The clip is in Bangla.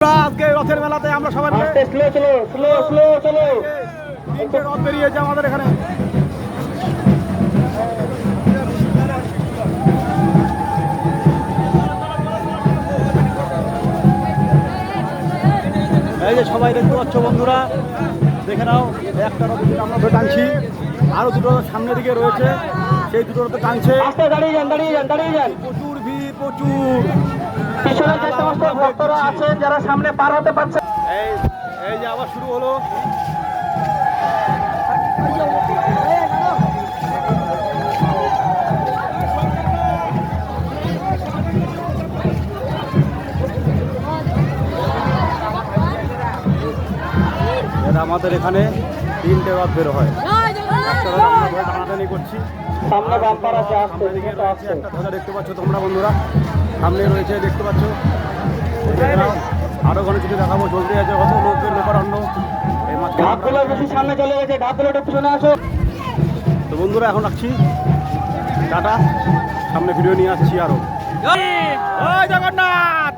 আজকে রথের মেলাতে আমরা সবাই তিনটে রথ বেরিয়েছে আমাদের এখানে। এই যে সবাই দেখতে পাচ্ছ বন্ধুরা, দেখে নাও একটা রথ আমরা ধরে টানছি, আরো দুটো রথ সামনের দিকে রয়েছে, সেই দুটো রথ টানছে। প্রচুর ভিড়, প্রচুর পিছনে যে সমস্ত ভক্তরা আছেন যারা সামনে পার হতে পারছে। এই যে আবার শুরু হলো। আমাদের এখানে তিনটে রথ বের হয়, একটা রথ আমরা ধরে টানাটানি করছি। সামনে বাম্পার আছে, সামনের দিকে রয়েছে একটা ধ্বজা দেখতে পাচ্ছ তোমরা বন্ধুরা, সামনে রয়েছে দেখতে পাচ্ছ। আরো অনেক কিছু দেখাবো, জলদি আছে কত লোকের লোকারণ্য। এই ঢাকগুলো বেশি সামনে চলে গেছে, ঢাকগুলো একটু পিছনে আসো। তো বন্ধুরা এখন রাখছি, টাটা, সামনে ভিডিও নিয়ে আসছি আরো। জয় জগন্নাথ।